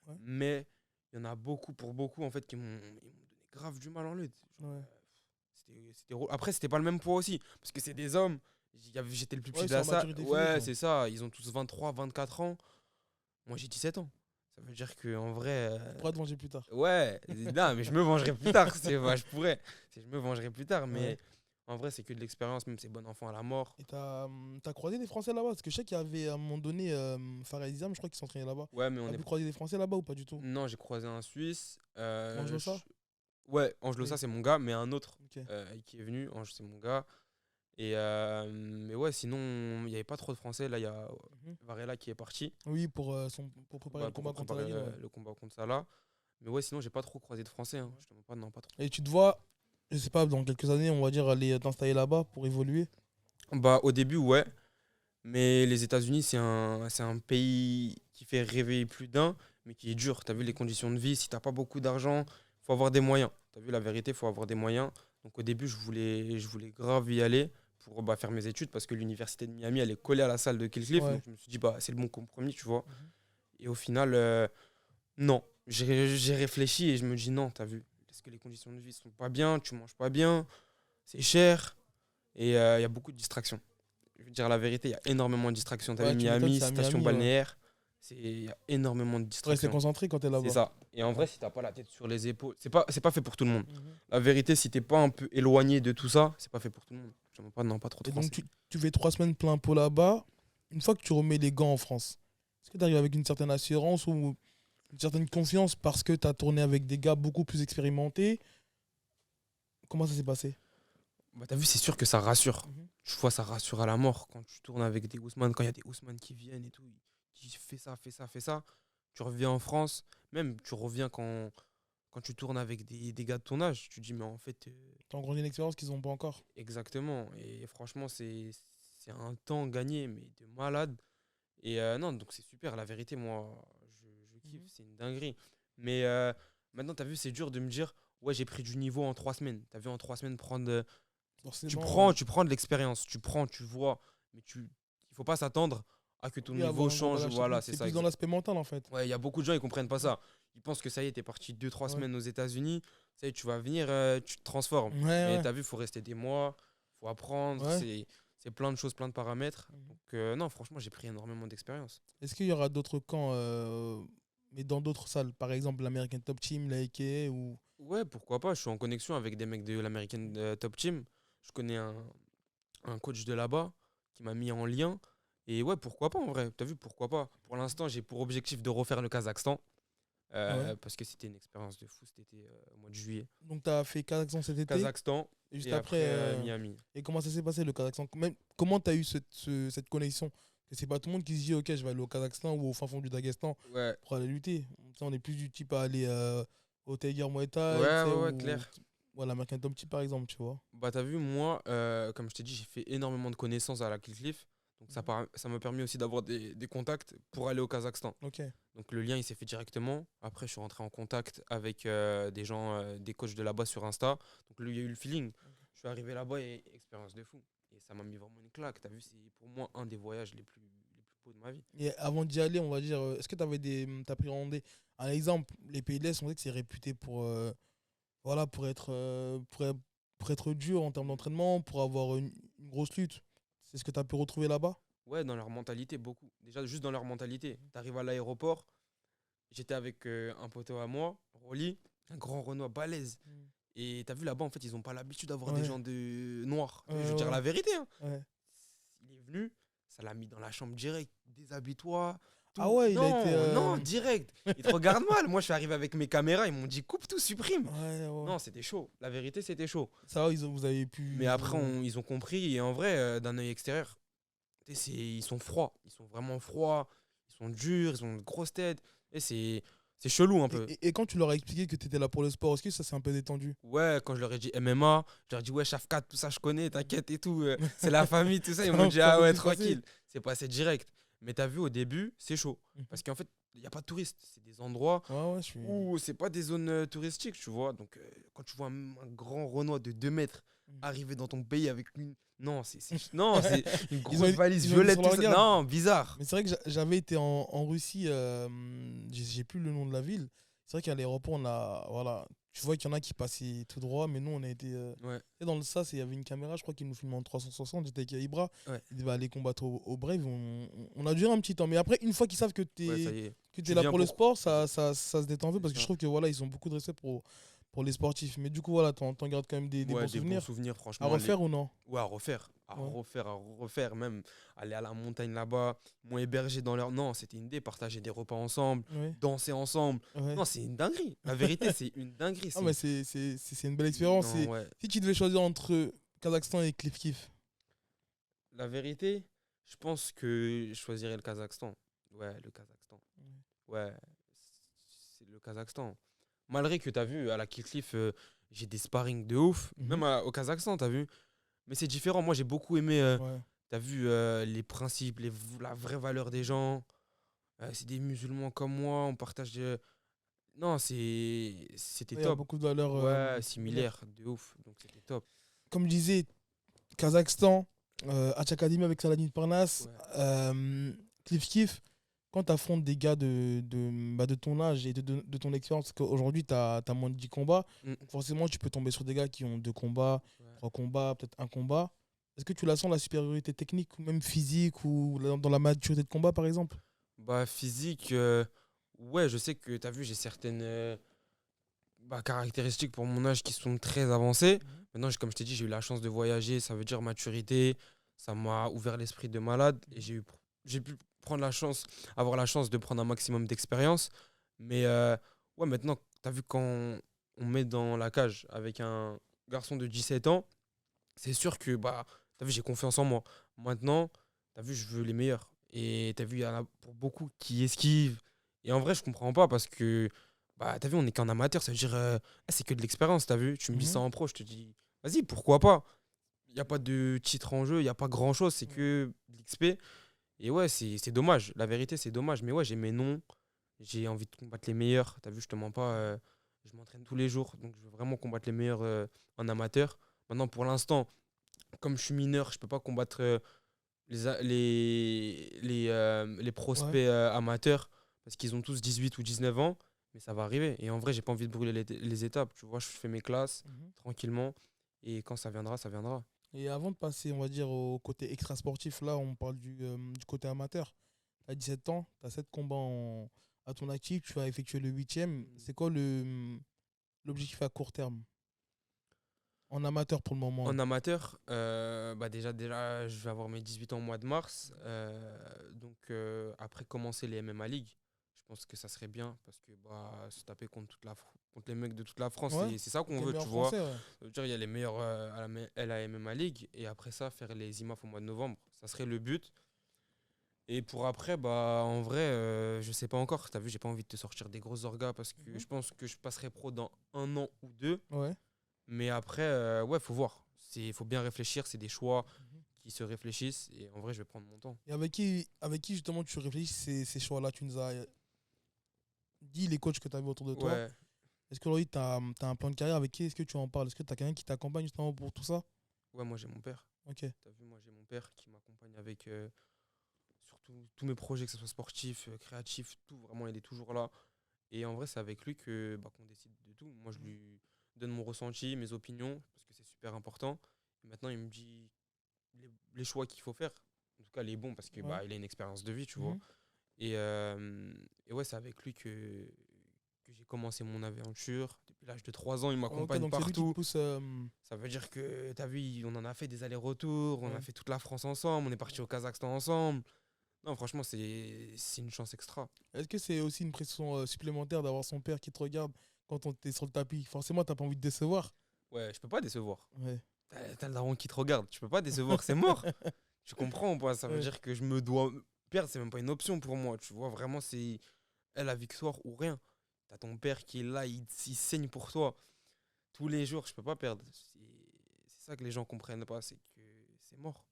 Speaker 2: Ouais.
Speaker 3: mais il y en a beaucoup, pour beaucoup, en fait, qui m'ont donné grave du mal en lutte. Genre,
Speaker 2: Ouais.
Speaker 3: Après, c'était pas le même poids aussi, parce que c'est des hommes. J'étais le plus petit
Speaker 2: Ouais,
Speaker 3: de
Speaker 2: sur
Speaker 3: la
Speaker 2: la
Speaker 3: salle.
Speaker 2: maturité
Speaker 3: Ouais,
Speaker 2: physique, ouais.
Speaker 3: c'est ça. Ils ont tous 23, 24 ans. Moi, j'ai 17 ans. Ça veut dire qu'en vrai.
Speaker 2: Tu pourras te venger plus tard.
Speaker 3: Ouais, non, mais je me vengerai plus tard. Je pourrais. Je me vengerai plus tard, mais
Speaker 2: Ouais.
Speaker 3: en vrai, c'est que de l'expérience, même c'est bon enfant à la mort.
Speaker 2: Et t'as croisé des Français là-bas? Parce que je sais qu'il y avait à un moment donné Fares Isam, je crois qu'il s'entraînait là-bas.
Speaker 3: Ouais, mais on
Speaker 2: T'as
Speaker 3: est.
Speaker 2: pu croiser des Français là-bas ou pas du tout?
Speaker 3: Non, j'ai croisé un Suisse.
Speaker 2: Angelosa?
Speaker 3: Ouais, Angelosa,
Speaker 2: Oui.
Speaker 3: c'est mon gars, mais un autre
Speaker 2: Ok.
Speaker 3: qui est venu. Ange, c'est mon gars. Mais ouais, sinon, il n'y avait pas trop de Français. Là, il y a
Speaker 2: Mhm.
Speaker 3: Varela qui est parti
Speaker 2: Oui, pour préparer
Speaker 3: bah,
Speaker 2: le
Speaker 3: pour
Speaker 2: combat contre
Speaker 3: préparer
Speaker 2: Saladin. Ouais.
Speaker 3: le combat contre Salah. Mais ouais, sinon, j'ai pas trop croisé de Français. Hein. Je te mens pas, non, pas trop.
Speaker 2: Et tu te vois, je sais pas, dans quelques années, on va dire, aller t'installer là-bas pour évoluer.
Speaker 3: Bah, au début, ouais. Mais les États-Unis, c'est un pays qui fait rêver plus d'un, mais qui est dur. Tu as vu les conditions de vie. Si t'as pas beaucoup d'argent, faut avoir des moyens. Tu as vu la vérité, faut avoir des moyens. Donc au début, je voulais grave y aller pour bah, faire mes études parce que l'université de Miami, elle est collée à la salle de Kill Cliff.
Speaker 2: Ouais.
Speaker 3: Donc je me suis dit, bah, c'est le bon compromis, tu vois.
Speaker 2: Mhm.
Speaker 3: Et au final, non. J'ai réfléchi et je me dis, non, tu as vu. Parce que les conditions de vie sont pas bien, tu manges pas bien, c'est cher et il y a beaucoup de distractions. Je veux dire la vérité, il y a énormément de distractions. T'as
Speaker 2: Ouais,
Speaker 3: vu
Speaker 2: tu m'étonnes,
Speaker 3: Miami,
Speaker 2: c'est à
Speaker 3: station
Speaker 2: Miami, ouais.
Speaker 3: balnéaire, il y a énormément de
Speaker 2: Faut rester
Speaker 3: distractions.
Speaker 2: concentré quand t'es là-bas.
Speaker 3: C'est ça. Et en vrai, si t'as pas la tête sur les épaules, c'est pas fait pour tout le monde.
Speaker 2: Mhm.
Speaker 3: La vérité, si t'es pas un peu éloigné de tout ça, c'est pas fait pour tout le monde. Je ne pas, non, pas trop de
Speaker 2: Et
Speaker 3: français.
Speaker 2: donc, tu fais 3 semaines plein pot là-bas. Une fois que tu remets les gants en France, est-ce que tu arrives avec une certaine assurance ou une certaine confiance parce que tu as tourné avec des gars beaucoup plus expérimentés? Comment ça s'est passé?
Speaker 3: Bah, t'as vu, c'est sûr que ça rassure.
Speaker 2: Mhm.
Speaker 3: Tu vois, ça rassure à la mort quand tu tournes avec des Ousmane, quand il y a des Ousmane qui viennent et tout, qui fais ça, fais ça, fais ça. Tu reviens en France, même tu reviens quand tu tournes avec des gars de ton âge, tu te dis, mais en fait,
Speaker 2: Tu as engrangé une expérience qu'ils n'ont pas encore.
Speaker 3: exactement. Et franchement, c'est un temps gagné, mais de malade. Et non, donc c'est super. La vérité, moi, je kiffe,
Speaker 2: Mhm.
Speaker 3: c'est une dinguerie. Mais maintenant, t'as vu, c'est dur de me dire, ouais, j'ai pris du niveau en 3 semaines. T'as vu, en 3 semaines, prendre. Tu
Speaker 2: Forcément,
Speaker 3: prends, tu prends de l'expérience, tu prends, tu vois, mais il faut pas s'attendre à que ton
Speaker 2: oui, avoir
Speaker 3: niveau
Speaker 2: un gros
Speaker 3: change.
Speaker 2: bagage
Speaker 3: Voilà,
Speaker 2: technique.
Speaker 3: c'est
Speaker 2: C'est
Speaker 3: ça.
Speaker 2: plus dans l'aspect mental en fait.
Speaker 3: Ouais, il y a beaucoup de gens, ils comprennent pas ça. Ils pensent que ça y est, t'es parti 2-3
Speaker 2: Ouais.
Speaker 3: semaines aux États-Unis, ça y est, tu vas venir, tu te transformes.
Speaker 2: Ouais,
Speaker 3: Mais
Speaker 2: ouais.
Speaker 3: t'as vu, il faut rester des mois, faut apprendre,
Speaker 2: Ouais.
Speaker 3: c'est plein de choses, plein de paramètres.
Speaker 2: Mhm.
Speaker 3: Donc, non, franchement, j'ai pris énormément d'expérience.
Speaker 2: Est-ce qu'il y aura d'autres camps, mais dans d'autres salles, par exemple l'American Top Team, la AKA ou...
Speaker 3: Ouais, pourquoi pas, je suis en connexion avec des mecs de l'American Top Team. Je connais un coach de là-bas qui m'a mis en lien. Et ouais, pourquoi pas en vrai, t'as vu, pourquoi pas. Pour l'instant, j'ai pour objectif de refaire le Kazakhstan.
Speaker 2: Ouais.
Speaker 3: parce que c'était une expérience de fou cet été, au mois de juillet.
Speaker 2: Donc, tu as fait Kazakhstan cet été.
Speaker 3: Kazakhstan
Speaker 2: Et juste
Speaker 3: et
Speaker 2: après.
Speaker 3: après Miami.
Speaker 2: Et comment ça s'est passé le Kazakhstan? Comment tu as eu cette connexion? Que c'est pas tout le monde qui se dit, ok, je vais aller au Kazakhstan ou au fin fond du Daghestan
Speaker 3: Ouais,
Speaker 2: pour aller lutter. Tu sais, on est plus du type à aller au Tiger Muay Thai,
Speaker 3: ouais,
Speaker 2: tu sais,
Speaker 3: ouais, ouais,
Speaker 2: ou
Speaker 3: clair.
Speaker 2: voilà, l'American Top Team par exemple, tu vois.
Speaker 3: Bah, t'as vu, moi, comme je t'ai dit, j'ai fait énormément de connaissances à la Cliff. Donc, ça m'a permis aussi d'avoir des contacts pour aller au Kazakhstan.
Speaker 2: Ok.
Speaker 3: Donc, le lien, il s'est fait directement. Après, je suis rentré en contact avec des gens, des coachs de là-bas sur Insta. Donc, il y a eu le feeling. Je suis arrivé là-bas et expérience de fou. Et ça m'a mis vraiment une claque. T'as vu, c'est pour moi un des voyages les plus beaux de ma vie.
Speaker 2: Et avant d'y aller, on va dire, est-ce que tu avais t'as pris un exemple, les pays de l'Est, on sait que c'est réputé pour, voilà, pour être dur en termes d'entraînement, pour avoir une grosse lutte. C'est ce que tu as pu retrouver là-bas?
Speaker 3: Ouais, dans leur mentalité, beaucoup. Déjà, juste dans leur mentalité. T'arrives à l'aéroport, j'étais avec un poteau à moi, Rolly, un grand Renoir balèze. Et t'as vu là-bas, en fait, ils ont pas l'habitude d'avoir des
Speaker 2: Ouais.
Speaker 3: gens de noirs. Je
Speaker 2: Ouais,
Speaker 3: veux dire
Speaker 2: ouais.
Speaker 3: la vérité. Hein.
Speaker 2: Ouais.
Speaker 3: Il est venu, ça l'a mis dans la chambre direct. Déshabille-toi.
Speaker 2: Ah
Speaker 3: Tout.
Speaker 2: ouais, il a
Speaker 3: Non,
Speaker 2: été.
Speaker 3: non, direct. Ils te regardent mal. Moi, je suis arrivé avec mes caméras, ils m'ont dit coupe tout, supprime.
Speaker 2: Ouais, ouais.
Speaker 3: Non, c'était chaud. La vérité, c'était chaud.
Speaker 2: Ça va, vous avez pu.
Speaker 3: Mais après, ils ont compris. Et en vrai, d'un œil extérieur, tu sais, ils sont froids. Ils sont vraiment froids. Ils sont durs. Ils ont une grosse tête. Et c'est chelou un peu.
Speaker 2: Et quand tu leur as expliqué que tu étais là pour le sport, est-ce que ça s'est un peu détendu?
Speaker 3: Ouais, quand je leur ai dit MMA, je leur ai dit ouais, Shafkat, tout ça je connais, t'inquiète et tout. C'est la famille, tout ça. Ils
Speaker 2: Ça
Speaker 3: m'ont
Speaker 2: va,
Speaker 3: dit
Speaker 2: ça
Speaker 3: ah
Speaker 2: va
Speaker 3: ouais,
Speaker 2: plus passer.
Speaker 3: tranquille. C'est passé direct. Mais t'as vu, au début, c'est chaud.
Speaker 2: Mhm.
Speaker 3: Parce qu'en fait, il n'y a pas de touristes. C'est des endroits
Speaker 2: Ouais, ouais, je suis.
Speaker 3: où c'est pas des zones touristiques, tu vois. Donc, quand tu vois un grand Renoir de 2 mètres
Speaker 2: Mhm.
Speaker 3: arriver dans ton pays avec une. Non, non, c'est une
Speaker 2: Ils
Speaker 3: grosse
Speaker 2: ont-
Speaker 3: valise
Speaker 2: ils ont mis
Speaker 3: violette,
Speaker 2: sur
Speaker 3: tout
Speaker 2: leur
Speaker 3: ça.
Speaker 2: garde.
Speaker 3: Non, bizarre.
Speaker 2: Mais c'est vrai que j'avais été en Russie, j'ai plus le nom de la ville. C'est vrai qu'à l'aéroport, voilà, tu vois qu'il y en a qui passaient tout droit, mais nous, on a été.
Speaker 3: Ouais.
Speaker 2: Et dans le sas, il y avait une caméra, je crois qu'ils nous filmaient en 360. J'étais avec Ibra.
Speaker 3: Ouais.
Speaker 2: Il devait aller combattre au Brave. On a duré un petit temps. Mais après, une fois qu'ils savent que tu
Speaker 3: Ouais, ça
Speaker 2: es,
Speaker 3: y est.
Speaker 2: que
Speaker 3: Tu
Speaker 2: es là
Speaker 3: viens
Speaker 2: pour le
Speaker 3: pour-
Speaker 2: sport, ça se détend un peu
Speaker 3: C'est
Speaker 2: parce que je
Speaker 3: ça.
Speaker 2: trouve que voilà, ils ont beaucoup de respect pour les sportifs. Mais du coup, voilà, t'en gardes quand même des
Speaker 3: Ouais,
Speaker 2: bons
Speaker 3: des
Speaker 2: souvenirs.
Speaker 3: bons souvenirs, franchement.
Speaker 2: À refaire ou non?
Speaker 3: Ouais, à refaire. À
Speaker 2: Ouais.
Speaker 3: refaire, à refaire. Même aller à la montagne là-bas, m'ont hébergé dans leur. Non, c'était une idée. Partager des repas ensemble,
Speaker 2: Ouais.
Speaker 3: danser ensemble.
Speaker 2: Ouais.
Speaker 3: Non, c'est une dinguerie. La vérité, c'est une dinguerie.
Speaker 2: Ah, mais c'est une belle expérience.
Speaker 3: Non, ouais.
Speaker 2: Si tu devais choisir entre Kazakhstan et Cliff Kiff.
Speaker 3: La vérité, je pense que je choisirais le Kazakhstan. Ouais, le Kazakhstan. Ouais, c'est le Kazakhstan. Malgré que tu as vu, à la Kickliff, j'ai des sparring de ouf.
Speaker 2: Mhm.
Speaker 3: Même au Kazakhstan, tu as vu. Mais c'est différent. Moi, j'ai beaucoup aimé.
Speaker 2: Ouais.
Speaker 3: Tu as vu les principes, la vraie valeur des gens. C'est des musulmans comme moi. On partage. Non, c'était
Speaker 2: Il y a
Speaker 3: top.
Speaker 2: beaucoup de valeurs.
Speaker 3: Ouais, similaire, de ouf. Donc c'était top.
Speaker 2: Comme je disais, Kazakhstan, Hatch Academy avec Saladin Parnasse, Cliff Kiff, quand tu affrontes des gars de ton âge et de ton expérience, parce qu'aujourd'hui, tu as moins de 10 combats,
Speaker 3: Mm.
Speaker 2: donc forcément, tu peux tomber sur des gars qui ont 2 combats,
Speaker 3: Ouais.
Speaker 2: 3 combats, peut-être un combat. Est-ce que tu la sens, la supériorité technique, ou même physique, ou dans la maturité de combat, par exemple?
Speaker 3: Bah, physique, ouais, je sais que tu as vu, j'ai certaines caractéristiques pour mon âge qui sont très avancées. Maintenant, comme je t'ai dit, j'ai eu la chance de voyager, ça veut dire maturité. Ça m'a ouvert l'esprit de malade et j'ai pu avoir la chance de prendre un maximum d'expérience. Mais ouais, maintenant, tu as vu, quand on met dans la cage avec un garçon de 17 ans, c'est sûr que tu as vu, j'ai confiance en moi. Maintenant, tu as vu, je veux les meilleurs. Et tu as vu, il y en a pour beaucoup qui esquivent. Et en vrai, je comprends pas parce que, tu as vu, on n'est qu'un amateur. Ça veut dire, c'est que de l'expérience, tu as vu. Tu me dis ça en pro, je te dis, vas-y, pourquoi pas. Il n'y a pas de titre en jeu, il n'y a pas grand-chose, c'est que de l'XP. Et ouais, c'est dommage. La vérité, c'est dommage. Mais ouais, j'ai mes noms. J'ai envie de combattre les meilleurs. Tu as vu, je te mens pas. Je m'entraîne tous les jours. Donc, je veux vraiment combattre les meilleurs en amateur. Maintenant, pour l'instant, comme je suis mineur, je peux pas combattre les prospects amateurs parce qu'ils ont tous 18 ou 19 ans. Mais ça va arriver. Et en vrai, j'ai pas envie de brûler les étapes. Tu vois, je fais mes classes tranquillement. Et quand ça viendra, ça viendra.
Speaker 2: Et avant de passer, on va dire, au côté extra-sportif, là, on parle du côté amateur. Tu as 17 ans, tu as 7 combats à ton actif, tu as effectué le 8e. C'est quoi l'objectif à court terme? En amateur pour le moment.
Speaker 3: En amateur, déjà, je vais avoir mes 18 ans au mois de mars. Donc, après commencer les MMA League, je pense que ça serait bien parce que bah, se taper contre, contre les mecs de toute la France,
Speaker 2: Ouais.
Speaker 3: c'est ça qu'on
Speaker 2: T'es
Speaker 3: veut,
Speaker 2: meilleur
Speaker 3: tu vois.
Speaker 2: français, ouais.
Speaker 3: Ça veut dire il y a les meilleurs à la MMA League et après ça, faire les IMAF au mois de novembre. Ça serait le but. Et pour après, bah, en vrai, je sais pas encore. T'as vu, j'ai pas envie de te sortir des grosses orgas parce que
Speaker 2: Mhm.
Speaker 3: je pense que je passerai pro dans 1 an ou 2.
Speaker 2: Ouais.
Speaker 3: Mais après, ouais, faut voir. Faut bien réfléchir. C'est des choix
Speaker 2: Mhm.
Speaker 3: qui se réfléchissent. Et en vrai, je vais prendre mon temps.
Speaker 2: Et avec qui justement tu réfléchis ces choix-là? Tu nous as dit les coachs que tu avais autour de toi.
Speaker 3: Ouais,
Speaker 2: Est-ce qu'aujourd'hui tu as un plan de carrière? Avec qui est-ce que tu en parles? Est-ce que tu as quelqu'un qui t'accompagne justement pour tout ça?
Speaker 3: ouais, moi j'ai mon père.
Speaker 2: Ok.
Speaker 3: T'as vu, moi j'ai mon père qui m'accompagne avec surtout tous mes projets, que ce soit sportif, créatif, tout. Vraiment, il est toujours là. Et en vrai, c'est avec lui que bah, qu'on décide de tout. Moi, je lui donne mon ressenti, mes opinions, parce que c'est super important. Et maintenant, il me dit les choix qu'il faut faire. En tout cas, les bons, parce que
Speaker 2: Ouais.
Speaker 3: bah, il a une expérience de vie, tu vois.
Speaker 2: Mhm.
Speaker 3: Et ouais, c'est avec lui que j'ai commencé mon aventure. Depuis l'âge de 3 ans, il
Speaker 2: Ok,
Speaker 3: m'accompagne
Speaker 2: donc c'est lui qui te
Speaker 3: partout.
Speaker 2: pousse.
Speaker 3: Ça veut dire que, t'as vu, on en a fait des allers-retours, on
Speaker 2: Ouais.
Speaker 3: a fait toute la France ensemble, on est parti au Kazakhstan ensemble. Non, franchement, c'est une chance extra.
Speaker 2: Est-ce que c'est aussi une pression supplémentaire d'avoir son père qui te regarde quand on est sur le tapis? Forcément, t'as pas envie de décevoir.
Speaker 3: Ouais, je peux pas décevoir.
Speaker 2: Ouais.
Speaker 3: T'as le daron qui te regarde, tu peux pas décevoir, c'est mort. Tu comprends ou pas? Ça veut
Speaker 2: Ouais.
Speaker 3: dire que je me dois perdre, c'est même pas une option pour moi. Tu vois, vraiment, c'est la victoire ou rien. T'as ton père qui est là, il saigne pour toi tous les jours, je peux pas perdre. C'est ça que les gens comprennent pas, c'est que c'est mort.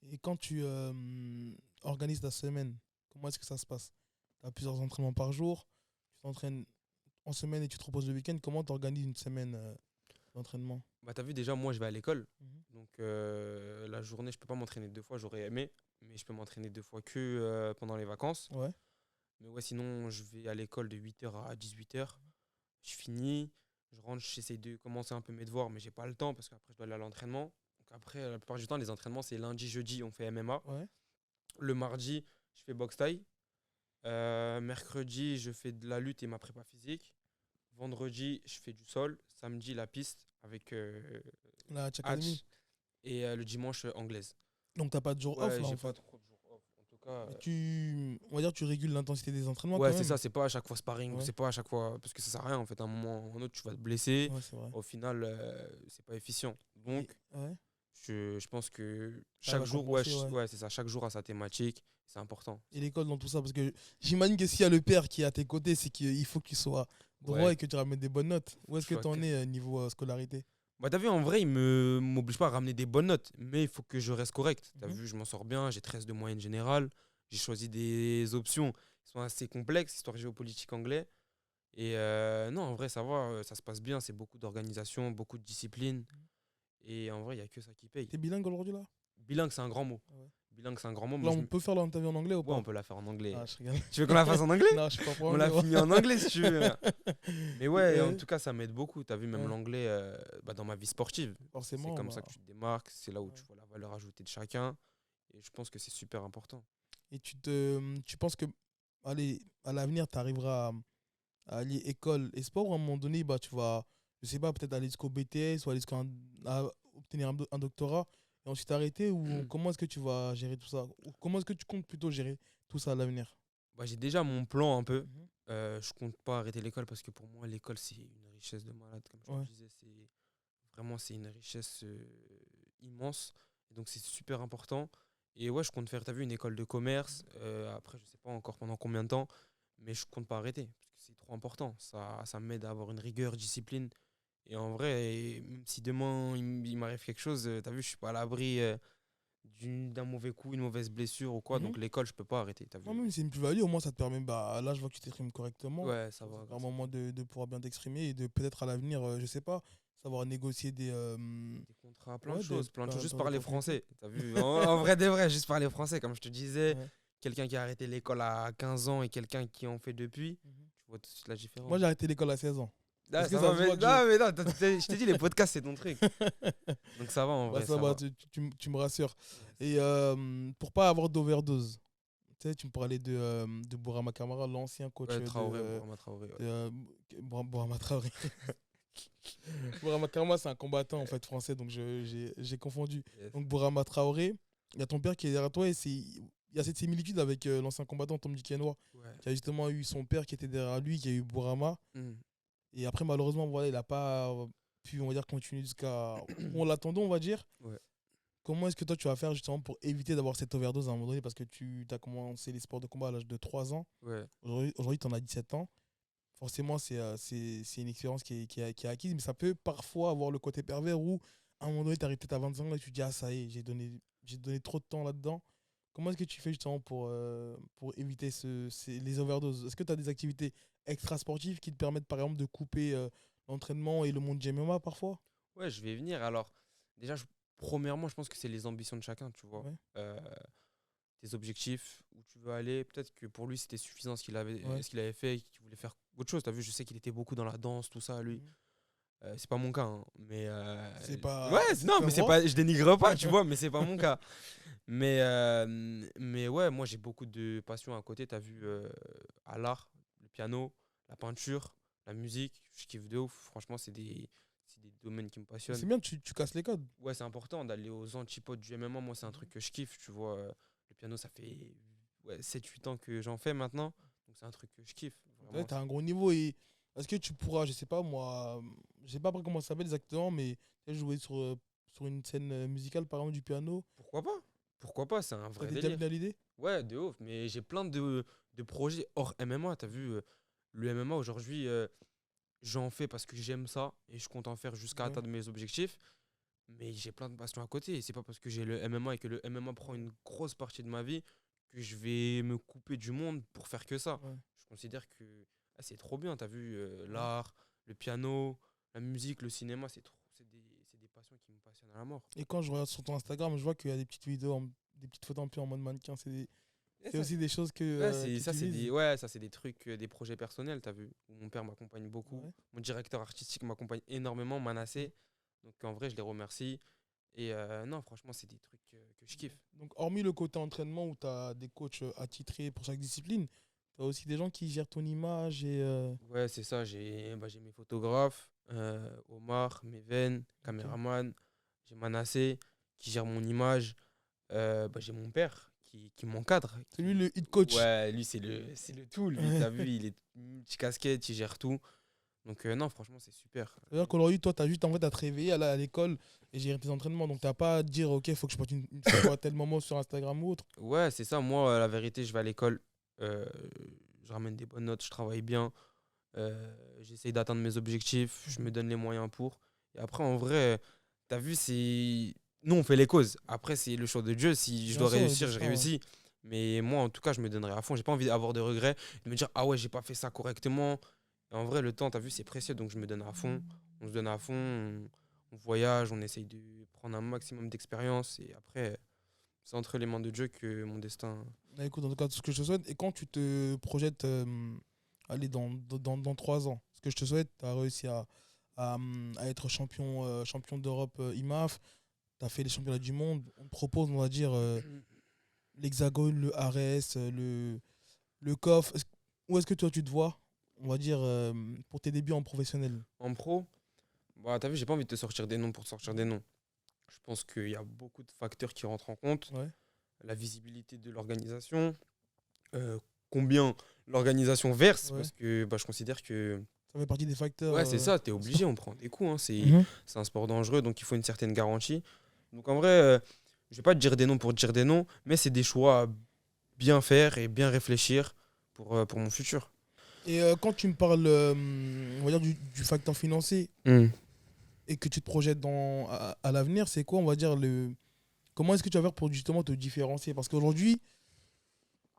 Speaker 2: Et quand tu organises ta semaine, comment est-ce que ça se passe? Tu as plusieurs entraînements par jour, tu t'entraînes en semaine et tu te reposes le week-end. Comment tu organises une semaine d'entraînement?
Speaker 3: Bah, t'as vu, déjà, moi, je vais à l'école.
Speaker 2: Mhm.
Speaker 3: Donc, la journée, je peux pas m'entraîner 2 fois, j'aurais aimé. Mais je peux m'entraîner 2 fois que pendant les vacances.
Speaker 2: Ouais.
Speaker 3: Mais ouais, sinon, je vais à l'école de 8h à 18h. Je finis, je rentre, j'essaie de commencer un peu mes devoirs, mais j'ai pas le temps parce qu'après, je dois aller à l'entraînement. Donc, après, la plupart du temps, les entraînements, c'est lundi, jeudi, on fait MMA.
Speaker 2: Ouais.
Speaker 3: Le mardi, je fais boxe thaï. Mercredi, je fais de la lutte et ma prépa physique. Vendredi, je fais du sol. Samedi, la piste avec
Speaker 2: La Academy.
Speaker 3: Hatch. Et le dimanche, anglaise.
Speaker 2: Donc t'as pas de jour off
Speaker 3: Ouais,
Speaker 2: là
Speaker 3: j'ai
Speaker 2: en
Speaker 3: pas
Speaker 2: fait.
Speaker 3: trop de jours off. En tout cas,
Speaker 2: On va dire tu régules l'intensité des entraînements
Speaker 3: ouais,
Speaker 2: quand
Speaker 3: c'est
Speaker 2: même.
Speaker 3: ça. C'est pas à chaque fois sparring.
Speaker 2: Ouais.
Speaker 3: C'est pas à chaque fois. Parce que ça sert à rien. En fait, à un moment ou à un autre, tu vas te blesser.
Speaker 2: Ouais, c'est vrai.
Speaker 3: Au final, c'est pas efficient. Donc,
Speaker 2: Ouais.
Speaker 3: je pense que
Speaker 2: Ça
Speaker 3: chaque
Speaker 2: va
Speaker 3: jour,
Speaker 2: compenser, ouais.
Speaker 3: ouais, c'est ça. Chaque jour a sa thématique. C'est important.
Speaker 2: Et l'école dans tout ça, parce que j'imagine que s'il y a le père qui est à tes côtés, c'est qu'il faut qu'il soit droit
Speaker 3: Ouais.
Speaker 2: et que tu ramènes des bonnes notes. Où est-ce que
Speaker 3: Faut
Speaker 2: tu en
Speaker 3: que-
Speaker 2: es niveau scolarité?
Speaker 3: Bah, t'as vu, en vrai, il m'oblige pas à ramener des bonnes notes, mais il faut que je reste correct. T'as
Speaker 2: Mhm.
Speaker 3: vu, je m'en sors bien, j'ai 13 de moyenne générale. J'ai choisi des options qui sont assez complexes, histoire géopolitique anglais. Et non, en vrai, ça va, ça se passe bien. C'est beaucoup d'organisation, beaucoup de discipline. Et en vrai, il n'y a que ça qui paye.
Speaker 2: T'es bilingue aujourd'hui là?
Speaker 3: Bilingue, c'est un grand mot.
Speaker 2: Ouais.
Speaker 3: Bilingue, c'est un grand mot.
Speaker 2: Là,
Speaker 3: Mais
Speaker 2: on peut faire l'interview en anglais ou
Speaker 3: ouais,
Speaker 2: pas?
Speaker 3: on peut la faire en anglais.
Speaker 2: Ah, je rigole.
Speaker 3: Tu veux qu'on la fasse en anglais?
Speaker 2: Non, je suis pas pour
Speaker 3: On l'a
Speaker 2: anglais,
Speaker 3: fini en anglais si tu veux. Mais ouais, en
Speaker 2: Ouais.
Speaker 3: tout cas, ça m'aide beaucoup. T'as vu, même
Speaker 2: Ouais.
Speaker 3: l'anglais bah, dans ma vie sportive.
Speaker 2: Forcément.
Speaker 3: C'est comme
Speaker 2: bah.
Speaker 3: ça que tu te démarques, c'est là où
Speaker 2: Ouais.
Speaker 3: tu vois la valeur ajoutée de chacun. Et je pense que c'est super important.
Speaker 2: Et tu penses que allez, à l'avenir, tu arriveras à allier école et sport ou à un moment donné, bah, tu vas, je sais pas, peut-être aller jusqu'au BTS ou aller à obtenir un doctorat et ensuite arrêter ou comment est-ce que tu vas gérer tout ça? Ou comment est-ce que tu comptes plutôt gérer tout ça à l'avenir?
Speaker 3: Bah, j'ai déjà mon plan un peu.
Speaker 2: Mhm.
Speaker 3: Je compte pas arrêter l'école parce que pour moi, l'école, c'est une richesse de malade. Comme je
Speaker 2: Ouais.
Speaker 3: te disais, c'est une richesse immense. Et donc, c'est super important. Et ouais, je compte faire, t'as vu, une école de commerce. Après, je sais pas encore pendant combien de temps, mais je compte pas arrêter parce que c'est trop important. Ça m'aide à avoir une rigueur, discipline. Et en vrai, même si demain il m'arrive quelque chose, t'as vu, je suis pas à l'abri d'un mauvais coup, une mauvaise blessure ou quoi.
Speaker 2: Mhm.
Speaker 3: Donc l'école, je peux pas arrêter, t'as vu.
Speaker 2: Non, même c'est une plus-value, au moins ça te permet, bah, là je vois que tu t'exprimes correctement.
Speaker 3: Ouais, ça
Speaker 2: Ça
Speaker 3: va.
Speaker 2: te
Speaker 3: grâce
Speaker 2: permet
Speaker 3: à
Speaker 2: au moins de pouvoir bien t'exprimer et de peut-être à l'avenir, je sais pas, savoir négocier des.
Speaker 3: des contrats, plein
Speaker 2: Ouais,
Speaker 3: de choses, plein de choses. Juste
Speaker 2: plein
Speaker 3: parler
Speaker 2: d'opportunités.
Speaker 3: français, t'as vu. En vrai de vrai, juste parler français, comme je te disais.
Speaker 2: Ouais.
Speaker 3: Quelqu'un qui a arrêté l'école à 15 ans et quelqu'un qui en fait depuis,
Speaker 2: Mhm.
Speaker 3: tu vois tout de suite la différence.
Speaker 2: Moi j'ai arrêté l'école à 16 ans.
Speaker 3: Ah,
Speaker 2: Est-ce que
Speaker 3: ça
Speaker 2: ça
Speaker 3: va,
Speaker 2: se voit que
Speaker 3: non, mais non, je t'ai dit, les podcasts, c'est ton truc. Donc ça va en
Speaker 2: Bah,
Speaker 3: vrai,
Speaker 2: ça
Speaker 3: ça
Speaker 2: va,
Speaker 3: va.
Speaker 2: tu me rassures. Et pour pas avoir d'overdose, tu sais, tu me parlais de Bourama Kamara, l'ancien coach
Speaker 3: Ouais, Traoré,
Speaker 2: de,
Speaker 3: Bourama Traoré. Ouais.
Speaker 2: Bourama Traoré. Bourama Kamara, c'est un combattant en fait français, donc j'ai confondu.
Speaker 3: Yes.
Speaker 2: Donc Bourama Traoré, il y a ton père qui est derrière toi et il y a cette similitude avec l'ancien combattant Tom Dikenois,
Speaker 3: Ouais.
Speaker 2: qui a justement eu son père qui était derrière lui, qui a eu Bourama.
Speaker 3: Mm.
Speaker 2: Et après, malheureusement, voilà, il n'a pas pu, on va dire, continuer jusqu'à où on l'attendait, on va dire.
Speaker 3: Ouais.
Speaker 2: Comment est-ce que toi, tu vas faire justement pour éviter d'avoir cette overdose à un moment donné? Parce que tu as commencé les sports de combat à l'âge de 3 ans.
Speaker 3: Ouais.
Speaker 2: Aujourd'hui, tu en as 17 ans. Forcément, c'est une expérience qui est acquise, mais ça peut parfois avoir le côté pervers où, à un moment donné, tu arrives peut-être à 25 ans et tu te dis, ah, ça y est, j'ai donné trop de temps là-dedans. Comment est-ce que tu fais justement pour éviter les overdoses? Est-ce que tu as des activités extra-sportives qui te permettent, par exemple, de couper l'entraînement et le monde du MMA parfois?
Speaker 3: Ouais, je vais venir. Alors, déjà, premièrement, je pense que c'est les ambitions de chacun, tu vois.
Speaker 2: Ouais.
Speaker 3: Tes objectifs, où tu veux aller. Peut-être que pour lui, c'était suffisant
Speaker 2: Ouais.
Speaker 3: ce qu'il avait fait, et qu'il voulait faire autre chose. T'as vu, je sais qu'il était beaucoup dans la danse, tout ça, lui.
Speaker 2: Mhm.
Speaker 3: C'est pas mon cas, hein, mais
Speaker 2: C'est pas.
Speaker 3: ouais,
Speaker 2: C'est
Speaker 3: non,
Speaker 2: pas
Speaker 3: mais c'est
Speaker 2: moi.
Speaker 3: pas, je dénigre pas, tu vois, mais c'est pas mon cas. Mais ouais, moi j'ai beaucoup de passion à côté. T'as vu à l'art, le piano, la peinture, la musique, je kiffe de ouf. Franchement, c'est des domaines qui me
Speaker 2: C'est
Speaker 3: passionnent.
Speaker 2: bien, tu casses les codes.
Speaker 3: Ouais, c'est important d'aller aux antipodes du MMA. Moi, c'est un truc que je kiffe, tu vois. Le piano, ça fait ouais, 7-8 ans que j'en fais maintenant. Donc c'est un truc que je kiffe.
Speaker 2: Ouais,
Speaker 3: Vraiment,
Speaker 2: tu as un gros niveau. Et est-ce que tu pourras, je sais pas moi, je sais pas après comment ça s'appelle exactement, mais tu sais, jouer sur une scène musicale, par exemple, du piano?
Speaker 3: pourquoi pas? Pourquoi pas? C'est un
Speaker 2: Ça
Speaker 3: vrai
Speaker 2: t'est déjà
Speaker 3: délire.
Speaker 2: venu à l'idée?
Speaker 3: Ouais, de ouf. Mais j'ai plein de projets hors MMA. T'as vu, le MMA aujourd'hui, j'en fais parce que j'aime ça et je compte en faire jusqu'à
Speaker 2: Ouais.
Speaker 3: atteindre mes objectifs. Mais j'ai plein de passions à côté. Et c'est pas parce que j'ai le MMA et que le MMA prend une grosse partie de ma vie que je vais me couper du monde pour faire que ça.
Speaker 2: Ouais.
Speaker 3: Je considère que c'est trop bien. T'as vu,
Speaker 2: Ouais.
Speaker 3: l'art, le piano, la musique, le cinéma, c'est des passions qui me passionnent à la mort.
Speaker 2: Et quand je regarde sur ton Instagram, je vois qu'il y a des petites vidéos, des petites photos un peu en mode mannequin.
Speaker 3: Et
Speaker 2: C'est
Speaker 3: ça,
Speaker 2: aussi des choses
Speaker 3: Ouais, c'est
Speaker 2: que
Speaker 3: ça,
Speaker 2: tu vises.
Speaker 3: ça, c'est des trucs, des projets personnels, t'as vu, où mon père m'accompagne beaucoup.
Speaker 2: Ouais.
Speaker 3: Mon directeur artistique m'accompagne énormément, Manassé. Donc en vrai, je les remercie. Et non, franchement, c'est des trucs que je kiffe.
Speaker 2: Donc, hormis le côté entraînement où tu as des coachs attitrés pour chaque discipline, tu as aussi des gens qui gèrent ton image et.
Speaker 3: Ouais, c'est ça, j'ai mes photographes, Omar, Meven, caméraman, j'ai Manassé qui gère mon image. J'ai mon père qui m'encadre.
Speaker 2: C'est lui le hit coach.
Speaker 3: Ouais, lui, c'est le tout. Lui, t'as vu, il est multicasquette, il gère tout. Donc, non, franchement, c'est super.
Speaker 2: C'est-à-dire qu'aujourd'hui, toi, tu as juste en fait à te réveiller, aller à l'école et gérer tes entraînements. Donc, tu n'as pas à te dire, OK, il faut que je porte une photo à tel moment sur Instagram ou autre.
Speaker 3: Ouais, c'est ça. Moi, la vérité, je vais à l'école, euh, je ramène des bonnes notes, je travaille bien, j'essaye d'atteindre mes objectifs, je me donne les moyens pour. Et après, en vrai, t'as vu, c'est. Nous, on fait les causes. Après, c'est le choix de Dieu. Si je
Speaker 2: Bien
Speaker 3: dois
Speaker 2: sûr, le
Speaker 3: réussir, je
Speaker 2: destin, ouais.
Speaker 3: réussis. Mais moi, en tout cas, je me donnerai à fond. J'ai pas envie d'avoir de regrets, de me dire, ah ouais, j'ai pas fait ça correctement. Et en vrai, le temps, t'as vu, c'est précieux. Donc, je me donne à fond. On se donne à fond. On voyage, on essaye de prendre un maximum d'expérience. Et après, c'est entre les mains de Dieu que mon destin.
Speaker 2: Bah, écoute, en tout cas, tout ce que je te souhaite. Et quand tu te projettes aller dans 3 ans, ce que je te souhaite, tu as réussi à être champion d'Europe IMAF, tu as fait les championnats du monde. On te propose, on va dire, l'Hexagone, le ARS, le COF. Où est-ce que toi, tu te vois, on va dire, pour tes débuts en professionnel?
Speaker 3: En pro, bah, t'as vu, j'ai pas envie de te sortir des noms pour te sortir des noms. Je pense qu'il y a beaucoup de facteurs qui rentrent en compte.
Speaker 2: Ouais.
Speaker 3: La visibilité de l'organisation, combien l'organisation verse,
Speaker 2: Ouais.
Speaker 3: parce que je considère que.
Speaker 2: Ça fait partie des facteurs.
Speaker 3: Ouais, c'est ça, t'es obligé, on prend des coups. Hein,
Speaker 2: Mhm.
Speaker 3: c'est un sport dangereux, donc il faut une certaine garantie. Donc en vrai, je vais pas te dire des noms pour te dire des noms, mais c'est des choix à bien faire et bien réfléchir pour mon futur.
Speaker 2: Et quand tu me parles, on va dire, du facteur financier et que tu te projettes à l'avenir, c'est quoi, on va dire, comment est-ce que tu vas faire pour justement te différencier? Parce qu'aujourd'hui,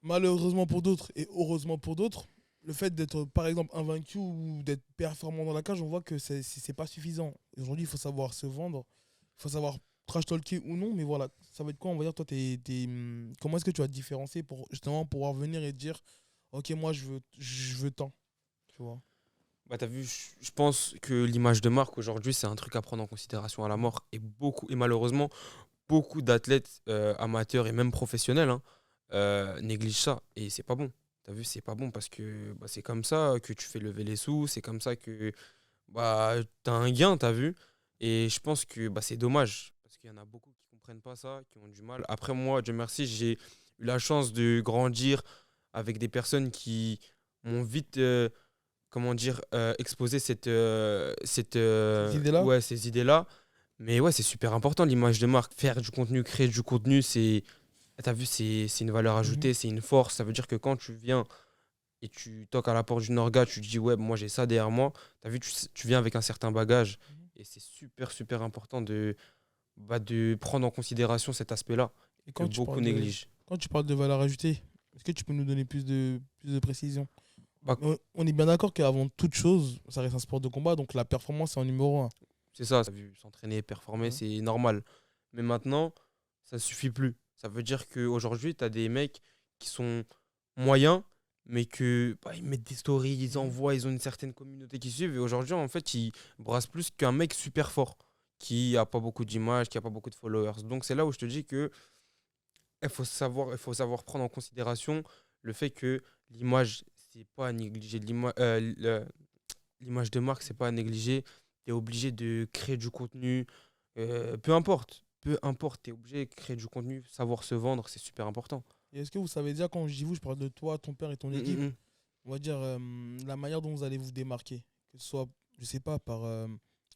Speaker 2: malheureusement pour d'autres et heureusement pour d'autres, le fait d'être, par exemple, invaincu ou d'être performant dans la cage, on voit que c'est pas suffisant. Aujourd'hui, il faut savoir se vendre, il faut savoir trash talker ou non, mais voilà, ça va être quoi, on va dire, toi, comment est-ce que tu vas te différencier pour justement pouvoir venir et dire, ok, moi, je veux tant, tu vois.
Speaker 3: Bah, t'as vu, je pense que l'image de marque aujourd'hui, c'est un truc à prendre en considération à la mort. Et malheureusement, beaucoup d'athlètes amateurs et même professionnels négligent ça. Et c'est pas bon. T'as vu, c'est pas bon parce que c'est comme ça que tu fais lever les sous, c'est comme ça que t'as un gain, t'as vu. Et je pense que c'est dommage parce qu'il y en a beaucoup qui comprennent pas ça, qui ont du mal. Après, moi, Dieu merci, j'ai eu la chance de grandir avec des personnes qui m'ont vite, comment dire, exposé
Speaker 2: Ces idées-là.
Speaker 3: ouais, ces idées-là. Mais ouais, c'est super important l'image de marque. Faire du contenu, créer du contenu, t'as vu, c'est une valeur
Speaker 2: Mhm.
Speaker 3: ajoutée, c'est une force. Ça veut dire que quand tu viens et tu toques à la porte d'une orga, tu te dis, ouais, moi j'ai ça derrière moi. T'as vu, tu viens avec un certain bagage. Et c'est super, super important de prendre en considération cet aspect-là,
Speaker 2: Et
Speaker 3: que beaucoup négligent.
Speaker 2: quand tu parles de valeur ajoutée, est-ce que tu peux nous donner plus de précision?
Speaker 3: Bah,
Speaker 2: On est bien d'accord qu'avant toute chose, ça reste un sport de combat, donc la performance est en numéro un.
Speaker 3: c'est ça, t'as vu, s'entraîner, performer,
Speaker 2: Ouais.
Speaker 3: c'est normal. Mais maintenant, ça suffit plus. Ça veut dire qu'aujourd'hui, tu as des mecs qui sont moyens, mais que ils mettent des stories, ils
Speaker 2: Mhm.
Speaker 3: envoient, ils ont une certaine communauté qui suivent. Et aujourd'hui, en fait, ils brassent plus qu'un mec super fort, qui a pas beaucoup d'images, qui a pas beaucoup de followers. Donc c'est là où je te dis que il faut savoir prendre en considération le fait que l'image, c'est pas à négliger. L'image de marque, c'est pas à négliger. Tu es obligé de créer du contenu. Peu importe. Peu importe, tu es obligé de créer du contenu. Savoir se vendre, c'est super important.
Speaker 2: Et est-ce que vous savez déjà, quand je dis vous, je parle de toi, ton père et ton équipe,
Speaker 3: Mm,
Speaker 2: on va dire la manière dont vous allez vous démarquer, que ce soit, je sais pas, par,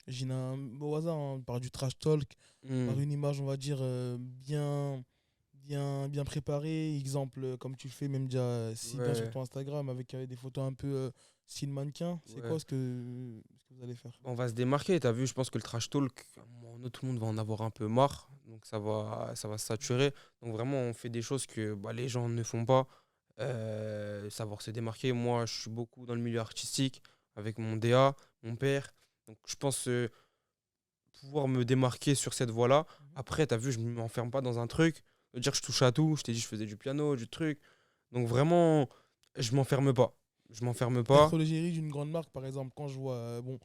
Speaker 2: j'ai un au hasard, hein, par du trash talk,
Speaker 3: mm, mm.
Speaker 2: par une image, on va dire, bien préparée, exemple, comme tu le fais même déjà si bien sur
Speaker 3: Ouais,
Speaker 2: ton Instagram, avec des photos un peu style mannequin, c'est
Speaker 3: ouais.
Speaker 2: quoi ce que vous allez faire?
Speaker 3: On va se démarquer. Tu as vu, je pense que le trash talk, à un moment donné, tout le monde va en avoir un peu marre. Donc ça va se saturer. Donc vraiment, on fait des choses que les gens ne font pas. Savoir se démarquer. Moi, je suis beaucoup dans le milieu artistique avec mon DA, mon père. Donc je pense pouvoir me démarquer sur cette voie-là.
Speaker 2: Mhm.
Speaker 3: Après, tu as vu, je ne m'enferme pas dans un truc. Je veux dire que je touche à tout. Je t'ai dit, je faisais du piano, du truc. Donc vraiment, je m'enferme pas. Je m'enferme pas.
Speaker 2: Être l'égérie d'une grande marque, par exemple, quand je vois bon,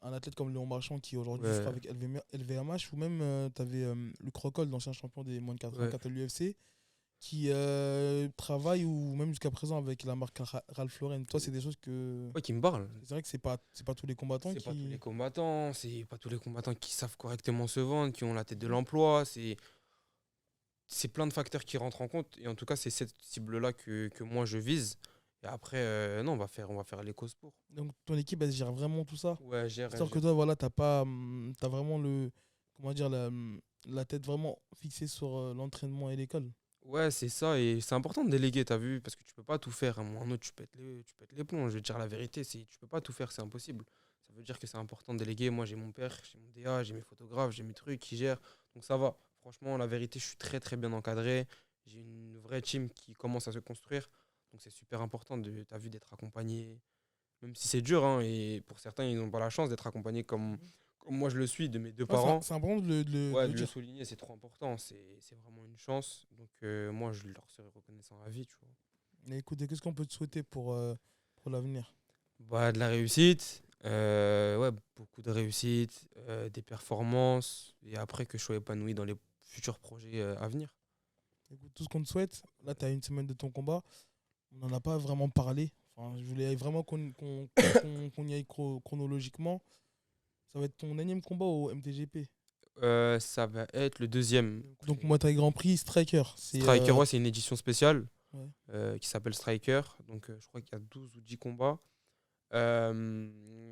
Speaker 2: un athlète comme Léon Marchand qui aujourd'hui sera
Speaker 3: Ouais,
Speaker 2: avec LVMH, ou même tu avais Luc Rockhold, l'ancien champion des moins de
Speaker 3: ouais.
Speaker 2: 84 à l'UFC, qui travaille ou même jusqu'à présent avec la marque Ralph Lauren. Toi, c'est des choses que.
Speaker 3: Ouais, qui me parle.
Speaker 2: C'est vrai que c'est pas tous les combattants
Speaker 3: C'est pas tous les
Speaker 2: qui.
Speaker 3: combattants, c'est pas tous les combattants qui savent correctement se vendre, qui ont la tête de l'emploi. C'est plein de facteurs qui rentrent en compte. Et en tout cas, c'est cette cible-là que moi je vise. Et après, non, on va faire l'écos pour.
Speaker 2: Donc ton équipe, elle gère vraiment tout ça.
Speaker 3: Ouais, gère, elle
Speaker 2: Histoire que
Speaker 3: gère.
Speaker 2: toi, voilà, t'as vraiment comment dire, la tête vraiment fixée sur l'entraînement et l'école.
Speaker 3: Ouais, c'est ça. Et c'est important de déléguer, t'as vu, parce que tu peux pas tout faire. À un moment donné, tu pètes les plombs. Je vais te dire la vérité, tu peux pas tout faire, c'est impossible. Ça veut dire que c'est important de déléguer. Moi, j'ai mon père, j'ai mon DA, j'ai mes photographes, j'ai mes trucs qui gèrent. Donc ça va. Franchement, la vérité, je suis très très bien encadré. J'ai une vraie team qui commence à se construire. Donc c'est super important t'as vu, d'être accompagné. Même si c'est dur, hein, et pour certains, ils n'ont pas la chance d'être accompagnés comme moi je le suis, de mes deux
Speaker 2: Ouais,
Speaker 3: parents.
Speaker 2: c'est important de
Speaker 3: Ouais,
Speaker 2: le
Speaker 3: de le
Speaker 2: dire.
Speaker 3: souligner, c'est trop important. C'est vraiment une chance. Donc, moi, je leur serai reconnaissant à vie, tu vois.
Speaker 2: Mais écoute, qu'est-ce qu'on peut te souhaiter pour l'avenir?
Speaker 3: Bah, de la réussite. Ouais, beaucoup de réussite, des performances. Et après, que je sois épanoui dans les futurs projets à venir.
Speaker 2: Écoute, tout ce qu'on te souhaite, là, tu as une semaine de ton combat. On n'en a pas vraiment parlé. Enfin, je voulais vraiment qu'on y aille chronologiquement. Ça va être ton énième combat au MTGP.
Speaker 3: Ça va être le deuxième.
Speaker 2: Donc, Muay Thai Grand Prix Striker.
Speaker 3: Striker, ouais, c'est une édition spéciale
Speaker 2: Ouais.
Speaker 3: qui s'appelle Striker. Donc, je crois qu'il y a 12 ou 10 combats.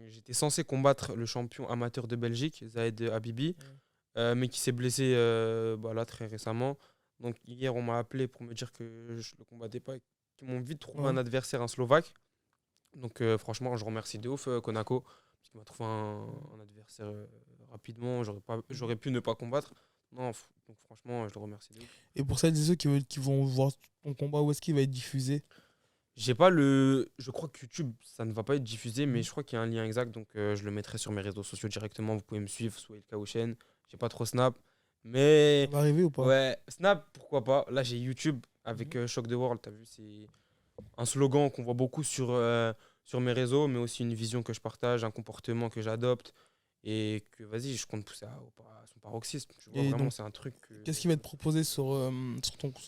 Speaker 3: J'étais censé combattre le champion amateur de Belgique, Zaed Habibi,
Speaker 2: Ouais.
Speaker 3: mais qui s'est blessé là très récemment. Donc hier, on m'a appelé pour me dire que je ne le combattais pas et qu'ils m'ont vite trouvé un
Speaker 2: Ouais.
Speaker 3: adversaire, un Slovaque. Donc franchement, je remercie de ouf Konako, parce qu'il m'a trouvé un adversaire rapidement. J'aurais pu ne pas combattre. Non, donc franchement, je le remercie de ouf.
Speaker 2: Et pour celles et ceux qui vont voir ton combat, où est-ce qu'il va être diffusé?
Speaker 3: J'ai pas le. Je crois que YouTube, ça ne va pas être diffusé, mais
Speaker 2: Mhm.
Speaker 3: je crois qu'il y a un lien exact, donc je le mettrai sur mes réseaux sociaux directement. Vous pouvez me suivre, soit Ilka Ocean. J'ai pas trop Snap,
Speaker 2: Ça
Speaker 3: mais
Speaker 2: va arriver ou pas?
Speaker 3: ouais, Snap, pourquoi pas. Là, j'ai YouTube avec
Speaker 2: Mhm.
Speaker 3: Shock the World. T'as vu, c'est un slogan qu'on voit beaucoup sur mes réseaux, mais aussi une vision que je partage, un comportement que j'adopte et que, vas-y, je compte pousser à son paroxysme. Tu vois,
Speaker 2: Et
Speaker 3: vraiment,
Speaker 2: donc,
Speaker 3: c'est un truc.
Speaker 2: qu'est-ce qui va être proposé sur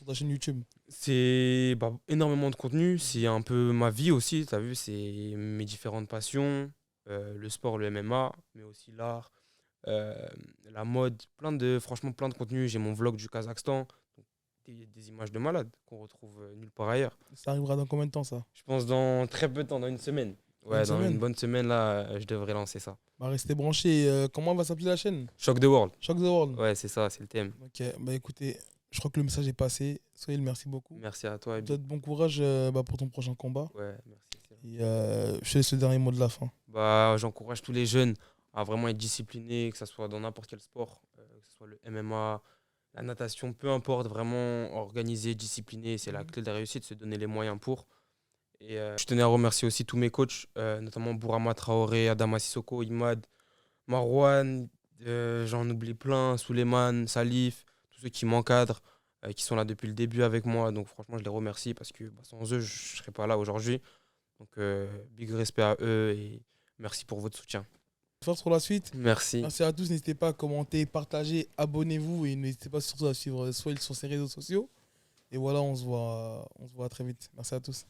Speaker 2: ta chaîne YouTube?
Speaker 3: C'est énormément de contenu, c'est un peu ma vie aussi, tu as vu, c'est mes différentes passions, le sport, le MMA, mais aussi l'art, euh, la mode, franchement plein de contenu. J'ai mon vlog du Kazakhstan, donc des images de malades qu'on retrouve nulle part ailleurs.
Speaker 2: Ça arrivera dans combien de temps ça?
Speaker 3: Je pense dans très peu de temps, dans une semaine. Ouais,
Speaker 2: Une
Speaker 3: dans
Speaker 2: semaine?
Speaker 3: une bonne semaine, là, je devrais lancer ça.
Speaker 2: Bah, restez branchés. Comment va s'appeler la chaîne?
Speaker 3: Shock the World.
Speaker 2: Shock the World.
Speaker 3: Ouais, c'est ça, c'est le thème.
Speaker 2: Ok, bah écoutez, je crois que le message est passé. Sohail, merci beaucoup.
Speaker 3: Merci à toi.
Speaker 2: Je te souhaite bon courage pour ton prochain combat.
Speaker 3: Ouais, merci.
Speaker 2: Et je te laisse le dernier mot de la fin.
Speaker 3: Bah, j'encourage tous les jeunes à vraiment être disciplinés, que ce soit dans n'importe quel sport, que ce soit le MMA, la natation, peu importe, vraiment organisé, discipliné, c'est la clé de la réussite, se donner les moyens pour. Et je tenais à remercier aussi tous mes coachs, notamment Bourama Traoré, Adama Sissoko, Imad, Marwan, j'en oublie plein, Souleymane, Salif, tous ceux qui m'encadrent, qui sont là depuis le début avec moi. Donc franchement, je les remercie parce que sans eux, je ne serais pas là aujourd'hui. Donc big respect à eux et merci pour votre soutien.
Speaker 2: Force pour la suite.
Speaker 3: Merci.
Speaker 2: Merci à tous. N'hésitez pas à commenter, partager, abonnez-vous et n'hésitez pas surtout à suivre Sohail sur ses réseaux sociaux. Et voilà, on se voit très vite. Merci à tous.